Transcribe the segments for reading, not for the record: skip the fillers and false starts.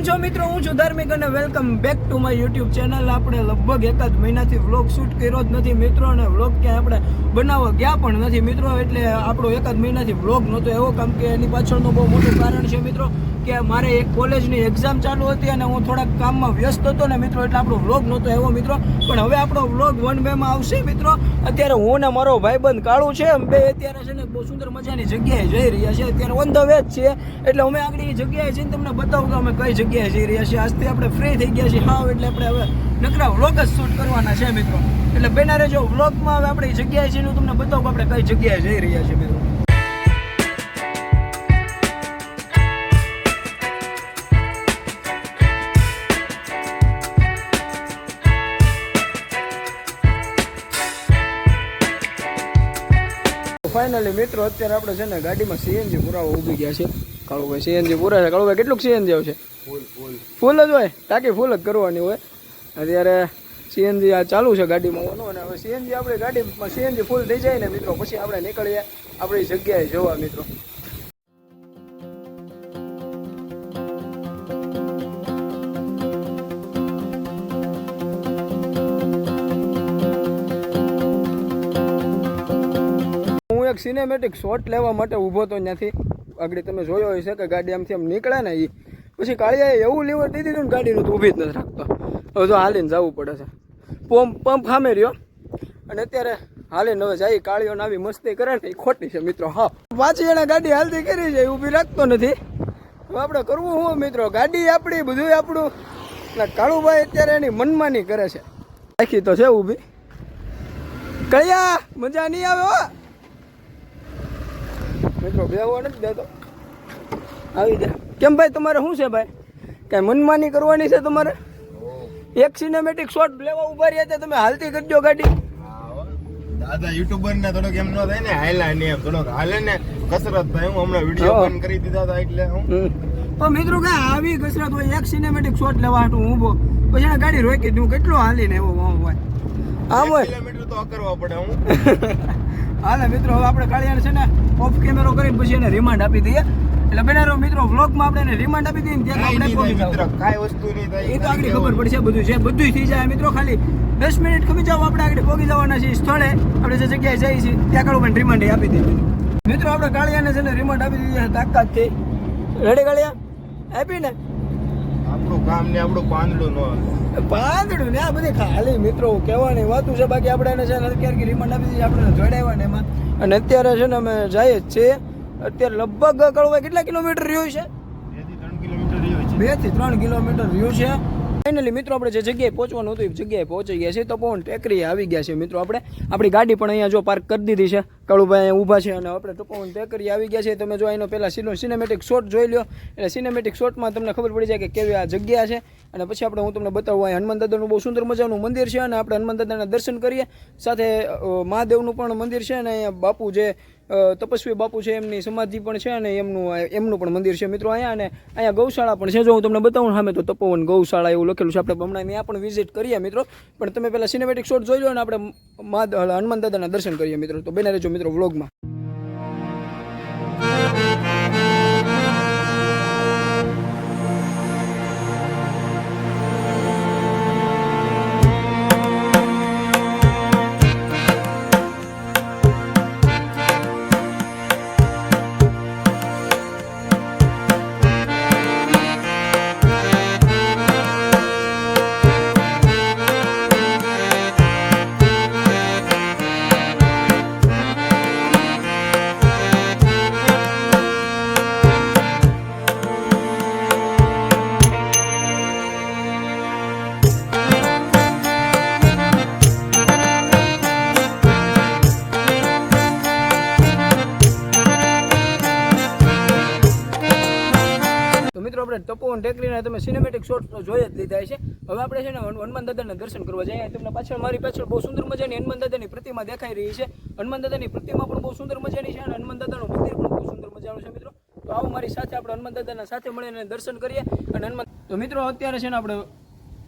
કેમ છો મિત્રો, હું છું ધાર્મિક અને welcome back to my YouTube channel. આપણે લગભગ એકાદ મહિનાથી વ્લોગ શૂટ કર્યો જ નથી મિત્રો, અને વ્લોગ ક્યાંય આપણે બનાવવા ગયા પણ નથી મિત્રો. એટલે આપણો એકાદ મહિનાથી વ્લોગ નહોતો એવો, કેમ કે એની પાછળનું બહુ મોટું કારણ છે મિત્રો કે મારે એક કોલેજની એક્ઝામ ચાલુ હતી અને હું થોડાક કામમાં વ્યસ્ત હતો ને મિત્રો, એટલે આપણો વ્લોગ નહોતો એવો મિત્રો. પણ હવે આપણો વ્લોગ 1 માં આવશે મિત્રો. અત્યારે હું ને મારો ભાઈબંધ કાળું છે, બે અત્યારે છે ને બહુ સુંદર મજાની જગ્યાએ જઈ રહ્યા છે. અત્યારે ઓન ધ વે જ છે, એટલે અમે આગળ એ જગ્યાએ જઈને તમને બતાવું કે અમે કઈ જગ્યાએ જઈ રહ્યા છીએ. આજથી આપણે ફ્રી થઈ ગયા છીએ હાવ, એટલે આપણે હવે નકરા વ્લોગ જ શૂટ કરવાના છે મિત્રો. એટલે બેના રહેજો વ્લોગમાં. હવે આપણે એ જગ્યાએ જઈને હું તમને બતાવું કે આપણે કઈ જગ્યાએ જઈ રહ્યા છીએ મિત્રો. ફાઇનલી મિત્રો અત્યારે આપણે છે ને ગાડીમાં સીએનજી પુરાવા ઊભી ગયા છે. કાળુભાઈ સીએનજી પૂરા છે. કાળુભાઈ કેટલુંક સીએનજી આવશે? ફૂલ જ હોય, ટાંકી ફૂલ જ કરવાની હોય. અત્યારે સીએનજી આ ચાલુ છે ગાડીમાં હોવાનું, અને હવે સીએનજી આપણે ગાડીમાં સીએનજી ફૂલ થઈ જાય ને મિત્રો, પછી આપણે નીકળીએ આપણી જગ્યાએ જવા મિત્રો. એક સિનેમેટિક શોટ લેવા માટે ઊભો તો ત્યાંથી આગળ તમે જોયો હશે કે ગાડી આમથી આમ નીકળે ને એ પછી કાળિયાએ એવું લીવર દીધી હતું ને ગાડીનું તો ઊભી જ નથી રાખતો. હવે જો હાલીને જવું પડે છે. પંપ સામે રહ્યો અને અત્યારે હાલીને હવે જાય. કાળિયોને આવી મસ્તી કરે ને એ ખોટી છે મિત્રો. હા, પાછી એને ગાડી હાલતી કરી છે, ઊભી રાખતો નથી. હવે આપણે કરવું શું મિત્રો, ગાડી આપણી બધું આપણું. કાળુભાઈ અત્યારે એની મનમાની કરે છે. રાખી તો છે ઊભી. કળિયા મજા નહીં આવે હો મિત્રો, બેહવા નથી દેતો. આવી જાય. કેમ ભાઈ તમારે શું છે ભાઈ, કાંઈ મનમાની કરવાની છે તમારે? એક સિનેમેટિક શોટ લેવા ઉભા રહ્યા હતા તમે, હાલતી કરજો ગાડી. દાદા યુટ્યુબર ને થોડોક એમ ન થાય ને, હાલા ને એમ થોડોક હાલે ને કસરત થાય. હું હમણાં વિડીયો બંધ કરી દીધા હતા એટલે હું પણ મિત્રો કાંઈ આવી કસરત હોય? એક સિનેમેટિક શોટ લેવા હાટું ઊભો, પછી એને ગાડી રોકી દઉં. કેટલો હાલીને એવો હોય આમ હોય કિલોમીટર તો કરવા પડે. હું હાલે મિત્રો, હવે આપણે કાળિયાને છે ને ઓફ કેમેરો કરીને પછી એને રિમાન્ડ આપી દઈએ. એટલે બેનારો મિત્રો વ્લોગમાં આપણે એને રિમાન્ડ આપી દઈએ ને ત્યાં આપણે પહોંચી જાવ. કાંઈ વસ્તુ નહીં થાય, એ તો આગળ ખબર પડશે. બધું છે, બધું થઈ જાય મિત્રો. ખાલી 10 મિનિટ ખમી જાવ, આપણે આગળ પહોંચી જવાના છીએ સ્થળે. આપણે જે જગ્યાએ જઈએ છીએ ત્યાં કાળું પણ રિમાન્ડ આપી દઈએ મિત્રો. આપણે કાળિયાને છે ને રિમાન્ડ આપી દઈએ તાકાતથી. રેડી કાળિયા? આપી ને આપણું કામ ને આપણું પાંદડું પાંદડું ને આ બધી ખાલી મિત્રો કહેવાની વાતું છે. બાકી આપણે એને છે ને અત્યારે રિમાન્ડ આપી દઈએ, આપણે જોડાવ્યા ને એમાં. અને અત્યારે છે ને અમે જઈએ જ છીએ. અત્યારે લગભગ કાળુભાઈ કેટલા કિલોમીટર રહ્યું છે? 2 થી 3 કિલોમીટર રહ્યું છે. ફાઇનલી મિત્રો આપણે જે જગ્યાએ પહોંચવાનું હતું એ જગ્યાએ પહોંચી ગયા છે. તપોવન ટેકરીએ આવી ગયા છે મિત્રો. આપણે આપણી ગાડી પણ અહીંયા જો પાર્ક કરી દીધી છે. કાળુભાઈ અહીંયા ઊભા છે અને આપણે તપોવન ટેકરીએ આવી ગયા છે. તમે જો એનો પહેલાં સિનેમેટિક શોટ જોઈ લો. એટલે સિનેમેટિક શોટમાં તમને ખબર પડી જાય કે કેવી આ જગ્યા છે. અને પછી આપણે હું તમને બતાવું, અહીં હનુમાન દાદાનું બહુ સુંદર મજાનું મંદિર છે અને આપણે હનુમાન દાદાના દર્શન કરીએ. સાથે મહાદેવનું પણ મંદિર છે અને અહીંયા બાપુ જે તપસ્વી બાપુ છે એમની સમાધિ પણ છે અને એમનું પણ મંદિર છે મિત્રો અહીંયા. અને અહીંયા ગૌશાળા પણ છે. જો હું તમને બતાવું સામે તો તપોવન ગૌશાળા એવું લખેલું છે. આપણે હમણાં ત્યાં પણ વિઝિટ કરીએ મિત્રો. પણ તમે પહેલાં સિનેમેટિક શોટ જોઈ લો અને આપણે હનુમાન દાદાના દર્શન કરીએ મિત્રો. તો બને રહેજો મિત્રો વ્લોગમાં. આપણે તપોવન ટેકરીના તમે સિનેમેટિક શોટ જોઈ જ લીધા છે. હવે આપણે છે ને હનુમાન દાદાના દર્શન કરવા જઈએ. તમને પાછળ મારી પાછળ બહુ સુંદર મજાની હનુમાન દાદાની પ્રતિમા દેખાઈ રહી છે. હનુમાન દાદાની પ્રતિમા પણ બહુ સુંદર મજાની છે અને હનુમાન દાદાનું મંદિર પણ બહુ સુંદર મજાનું છે મિત્રો. તો આવો મારી સાથે આપણે હનુમાન દાદાના સાથે મળીને દર્શન કરીએ. અને તો મિત્રો અત્યારે છે ને આપણે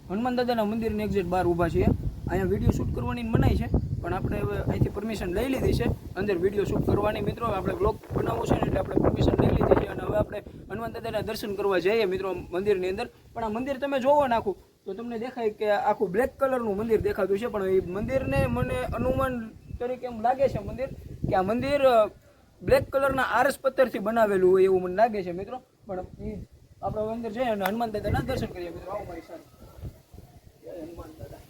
હનુમાન દાદાના મંદિરની એક્ઝેક્ટ બહાર ઊભા છીએ. અહીંયા વિડીયો શૂટ કરવાની મનાઈ છે, પણ આપણે હવે અહીંથી પરમિશન લઈ લીધી છે અંદર વિડીયો શૂટ કરવાની મિત્રો. આપણે બ્લોગ બનાવવું છે ને એટલે આપણે પરમિશન લઈ લીધી છે. અને હવે આપણે હનુમાન દાદાના દર્શન કરવા જઈએ મિત્રો મંદિરની અંદર. પણ આ મંદિર તમે જોવો ને આખું તો તમને દેખાય કે આખું બ્લેક કલરનું મંદિર દેખાતું છે, પણ એ મંદિરને મને અનુમાન તરીકે એમ લાગે છે મંદિર કે આ મંદિર બ્લેક કલરના આરસ પથ્થરથી બનાવેલું હોય એવું મને લાગે છે મિત્રો. પણ એ આપણે અંદર જઈએ અને હનુમાન દાદાના દર્શન કરીએ મિત્રો. આવો મારી સાથે. જય હનુમાન દાદા.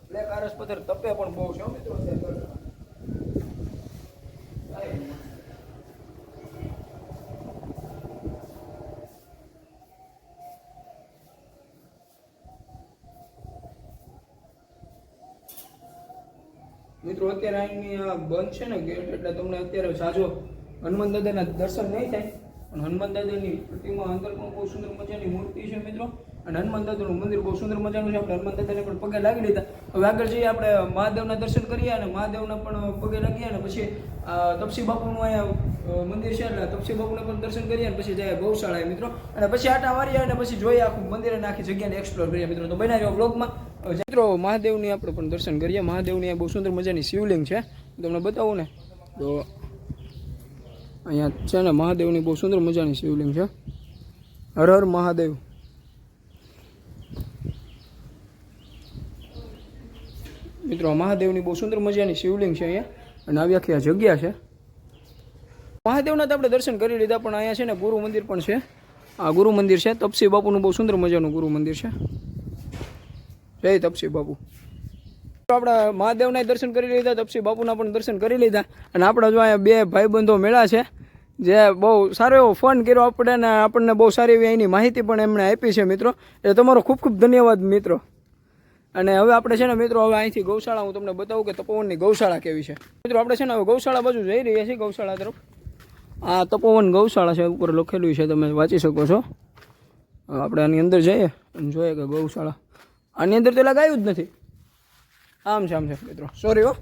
બ્લેક આરસ પથ્થર તપે પણ બહુ છે મિત્રો અત્યારે. મિત્રો અત્યારે અહીંની આ બંધ છે ને ગેટ, એટલે તમને અત્યારે સાજો હનુમાન દાદાના દર્શન નહીં થાય. પણ હનુમાન દાદાની પ્રતિમા અંદર પણ બહુ સુંદર મજાની મૂર્તિ છે મિત્રો, અને હનુમાન દાદાનું મંદિર બહુ સુંદર મજાનું છે. આપણે હનુમાન દાદાને પણ પગે લાગી લીધા. હવે આગળ જઈએ આપણે મહાદેવના દર્શન કરીએ અને મહાદેવના પણ પગે લાગીએ અને પછી તપસી બાપુનું અહીંયા મંદિર છે એટલે તપસી બાપુને પણ દર્શન કરીએ અને પછી જઈએ ગૌશાળાએ મિત્રો, અને પછી આટા મારીએ અને પછી જોઈએ આખું મંદિર અને આખી જગ્યાને એક્સપ્લોર કરીએ મિત્રો. તો બનાવી રહ્યો બ્લોગમાં. મિત્રો મહાદેવની આપણે પણ દર્શન કરીએ. મહાદેવની બહુ સુંદર મજાની શિવલિંગ છે, તમને બતાવું ને તો અહીંયા છે ને મહાદેવની બહુ સુંદર મજાની શિવલિંગ છે. હર હર મહાદેવ. મિત્રો મહાદેવની બહુ સુંદર મજાની શિવલિંગ છે અહીંયા, અને આવી આખી આ જગ્યા છે. મહાદેવના તો આપણે દર્શન કરી લીધા, પણ અહીંયા છે ને ગુરુ મંદિર પણ છે. આ ગુરુ મંદિર છે, તપસી બાપુનું બહુ સુંદર મજાનું ગુરુ મંદિર છે. જય તપસી બાપુ. આપણે મહાદેવના દર્શન કરી લીધા, તપસી બાપુના પણ દર્શન કરી લીધા, અને આપણા જો અહીંયા બે ભાઈબંધો મેળા છે જે બહુ સારો એવો ફોન કર્યો આપણે, ને આપણને બહુ સારી એવી એની માહિતી પણ એમણે આપી છે મિત્રો. એ તમારો ખૂબ ખૂબ ધન્યવાદ મિત્રો. અને હવે આપણે છે ને મિત્રો હવે અહીંથી ગૌશાળા હું તમને બતાવું કે તપોવનની ગૌશાળા કેવી છે. મિત્રો આપણે છે ને હવે ગૌશાળા બાજુ જઈ રહ્યા છીએ, ગૌશાળા તરફ. આ તપોવન ગૌશાળા છે, ઉપર લખેલું છે, તમે વાંચી શકો છો. આપણે આની અંદર જઈએ અને જોઈએ કે ગૌશાળા આની અંદર તો ગાયું જ નથી. આમ છે મિત્રો, સોરી હો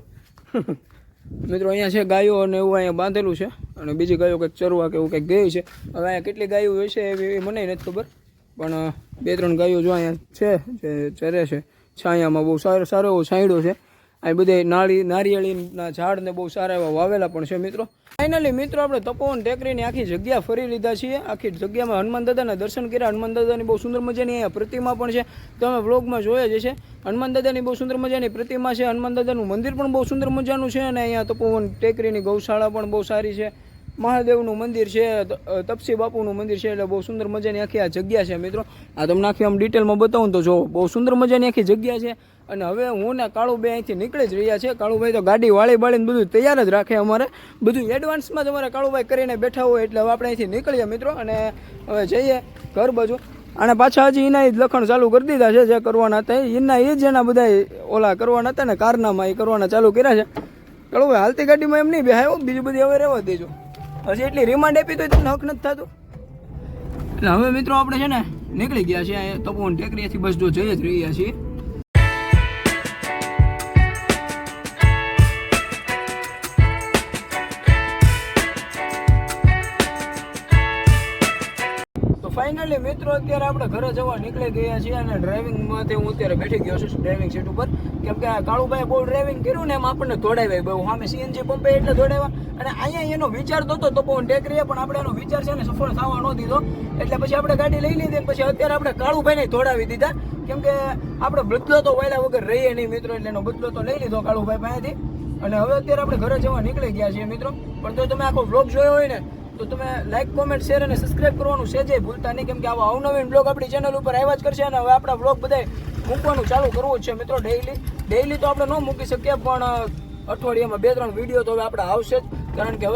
મિત્રો. અહીંયા છે ગાયો અને એવું અહીંયા બાંધેલું છે, અને બીજી ગાયો કંઈક ચરવા કે એવું કંઈક ગઈ છે. હવે અહીંયા કેટલી ગાયો હોય છે એવી મને નથી ખબર, પણ 2-3 ગાયો જો અહીંયા છે જે ચરે છે. છાયામાં બહુ સારો એવો છાંયડો છે. અહીં બધે નારિયેળીના ઝાડ ને બહુ સારા એવા વાવેલા પણ છે મિત્રો. ફાઇનલી મિત્રો આપણે તપોવન ટેકરીની આખી જગ્યા ફરી લીધા છીએ. આખી જગ્યામાં હનુમાન દાદાના દર્શન કર્યા. હનુમાન દાદાની બહુ સુંદર મજાની અહીંયા પ્રતિમા પણ છે, તમે વ્લોગમાં જોયા જ છે. હનુમાન દાદાની બહુ સુંદર મજાની પ્રતિમા છે. હનુમાન દાદાનું મંદિર પણ બહુ સુંદર મજાનું છે, અને અહીંયા તપોવન ટેકરીની ગૌશાળા પણ બહુ સારી છે. મહાદેવનું મંદિર છે, તપસી બાપુનું મંદિર છે, એટલે બહુ સુંદર મજાની આખી આ જગ્યા છે મિત્રો. આ તમને આખી આમ ડિટેલમાં બતાવું તો જો બહુ સુંદર મજાની આખી જગ્યા છે. અને હવે હું ને કાળુભાઈ અહીંથી નીકળી જ રહ્યા છે. કાળુભાઈ તો ગાડી વાળી બાળીને બધું તૈયાર જ રાખે, અમારે બધું એડવાન્સમાં જ અમારે કાળુભાઈ કરીને બેઠા હોય, એટલે હવે આપણે અહીંથી નીકળીએ મિત્રો, અને હવે જઈએ ઘર બાજુ. અને પાછા હજી એના જ લખણ ચાલુ કરી દીધા છે જે કરવાના હતા એના, એ જ એના બધા ઓલા કરવાના હતા ને કારનામાં એ કરવાના ચાલુ કર્યા છે. કાળુભાઈ હાલતી ગાડીમાં એમ નહીં બેહાય, બીજું બધી હવે રહેવા દેજો. હજી એટલી રિમાન્ડ આપી તો તમને હક નથી થતું. એટલે હવે મિત્રો આપણે છે ને નીકળી ગયા છીએ અહીંયા તપોવન ટેકરીથી, બસ જો જઈ જ રહ્યા છીએ. ફાઇનલી મિત્રો અત્યારે આપણે ઘરે જવા નીકળી ગયા છીએ, અને ડ્રાઇવિંગમાંથી હું અત્યારે બેઠી ગયો છું ડ્રાઇવિંગ સીટ ઉપર, કેમ કે કાળુભાઈ બહુ ડ્રાઇવિંગ કર્યું ને એમ આપણને દોડાવ્યા બહુ. સામે સીએનજી પંપે એટલે દોડાવ્યા, અને અહીંયા એનો વિચાર તો હતો તપોવન ટેકરીએ, પણ આપણે એનો વિચાર છે ને સફળ થવા ન દીધો. એટલે પછી આપણે ગાડી લઈ લીધી, પછી અત્યારે આપણે કાળુભાઈને દોડાવી દીધા, કેમ કે આપણે બદલો તો વાયલા વગર રહીએ નહીં મિત્રો, એટલે એનો બદલો તો લઈ લીધો કાળુભાઈ પાસેથી. અને હવે અત્યારે આપણે ઘરે જવા નીકળી ગયા છીએ મિત્રો. પણ તો તમે આખો બ્લોગ જોયો હોય ને તો તમે લાઈક, કોમેન્ટ, શેર અને સબસ્ક્રાઇબ કરવાનું સહેજે ભૂલતા નહીં, કેમ કે આવા અવનવીન બ્લોગ આપણી ચેનલ ઉપર આવ્યા જ કરશે. અને હવે આપણા બ્લોગ બધા મૂકવાનું ચાલુ કરવું જ છે મિત્રો. ડેઈલી તો આપણે ન મૂકી શકીએ, પણ અઠવાડિયામાં 2-3 વિડીયો તો હવે આપણે આવશે જ, કારણ કે હવે